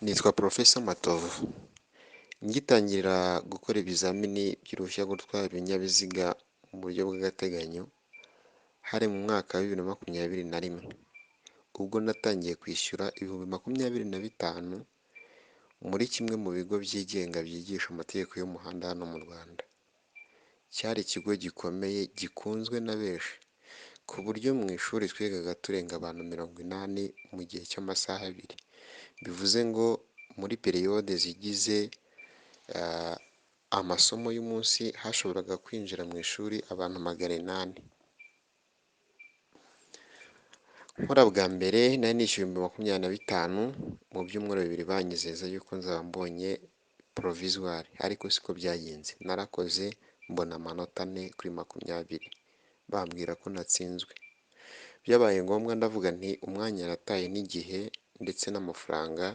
Nitwa Professor Matovu. Ngitangira gukora ibizamini by'uruhushya rwo gutwara ibinyabiziga mu buryo bw'agateganyo, hari mu mwaka wa 2021, ubwo natangiye kwishyura ibihumbi 25 muri kimwe mu bigo byigenga byigisha amategeko y'umuhanda hano mu Rwanda. Cyari ikigo gikomeye gikunzwe na benshi, ku buryo mu ishuri twigaga turenga abantu 80 mu gihe cy'amasaha abiri. Bivuze ngo muri periyode zigize amasomo y'umunsi hashoboraga kwinjira mu ishuri abantu 800. Nkora bwa mbere nari nishyuye ibihumbi 25 mu byumweru 2 banyizeza yuko nzaba mbonye provisoire, ariko siko byagenze. Narakoze mbona amanota 4 kuri 20, bambwira ko natsinzwe. Byabaye ngombwa ndavuga nti umwanya yarataye n'igihe ndetse n'amafaranga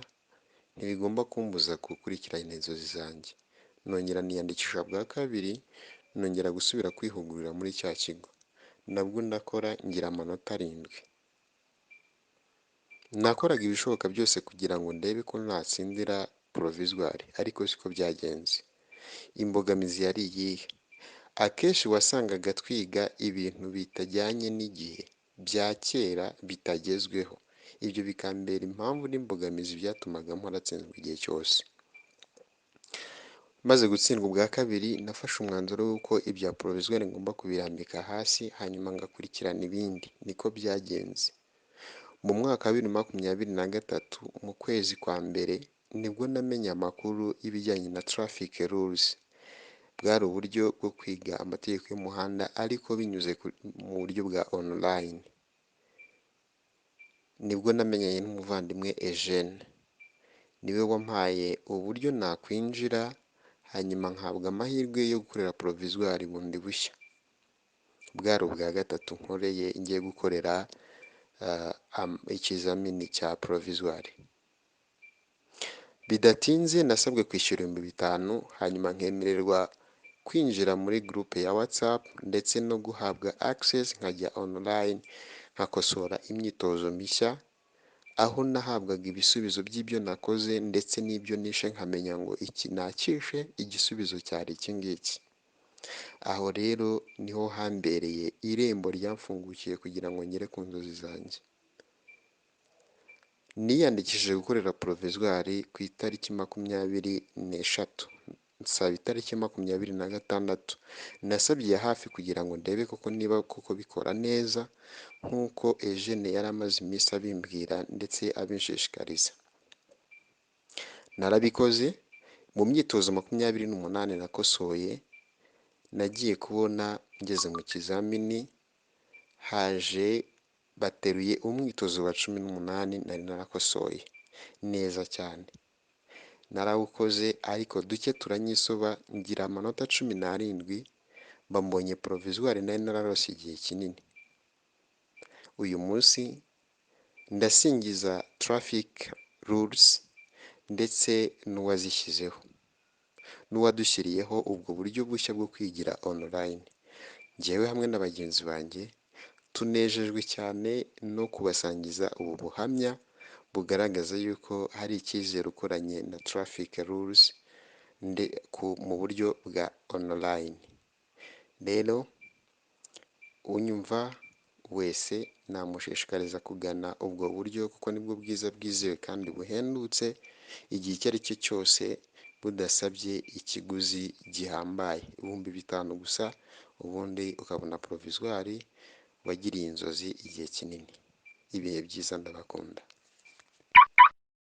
ntibigomba kumbuza gukurikirana inzozi zanjye. Nongera niyandikisha bwa kabiri, nongera gusubira kwihugurira muri cya kigo. Nabwo ndakora ngira amanota 7. Nakoraga ibishoboka byose kugira ngo ndebe ko natsindira provisoire, ariko siko byagenze. Imbogamizi yari iyihe? Akenshi wasangaga twiga ibintu bitajyanye n'igihe, bya kera bitagezweho. Ibyo bikambera impamvu n'imbogamizi byatumaga mpora ntsindwa igihe cyose. Maze gutsindwa ubwa kabiri, nafashe umwanzuro w'uko ibya provisoire ngomba kubirambika hasi, hanyuma ngakurikirana ibindi. Niko byagenze. Mu mwaka wa 2023 mu kwezi kwa mbere nibwo namenye amakuru y'ibijyanye na traffic rules. Bwari uburyo bwo kwiga amategeko y'umuhanda ariko binyuze mu buryo bwa online. Nibwo namenyanye n'umuvandimwe Eugene, niwe wampaye uburyo nakwinjira hanyuma nkahabwa amahirwe yo gukorera provisoire bundi bushya. Bwari ubwa gatatu nkoreye ngiye gukorera ikizamini cya provisoire. Bidatinze nasabwe kwishyura 5,000 hanyuma nkemererwa kwinjira muri groupe ya WhatsApp ndetse no guhabwa access nkajya online nkakosora imyitozo mishya, aho nahabwaga ibisubizo by'ibyo nakoze ndetse n'ibyo nishe nkamenya ngo iki nakishe, igisubizo cyari iki ngiki. Aho rero niho hambereye irembo ryamfungukiye kugira ngo ngere ku nzozi zanjye. Niyandikishije gukorera provisoire ku itariki 23, nsaba itariki 26. Nasabye hafi kugira ngo ndebe koko niba koko bikora neza nk'uko Eugene yari amaze iminsi abimbwira ndetse abinshishikariza. Narabikoze. Mu myitozo 28 nakosoye, nagiye kubona ngeze mu kizamini haje bateruye umwitozo wa 18 nari narakosoye neza cyane. Narawukoze ariko duke turanyisoba ngira amanota 17, mbonye provisoire nari nararose igihe kinini. Uyu munsi ndasingiza traffic rules ndetse n'uwazishyizeho, n'uwadushyiriyeho ubwo buryo bushya bwo kwigira online. Njyewe hamwe na bagenzi banjye tunejejwe cyane no kubasangiza ubu buhamya bugaragaza yuko hari icyizere ukoranye na traffic rules mu buryo bwa online. Rero unyumva wese namushishikariza kugana ubwo buryo kuko nibwo bwiza bwizewe kandi buhendutse igihe icyo ari cyo cyose, budasabye ikiguzi gihambaye. 5,000 gusa, ubundi ukabona provisoire wagiriye inzozi igihe kinini. Ibihe byiza, ndabakunda.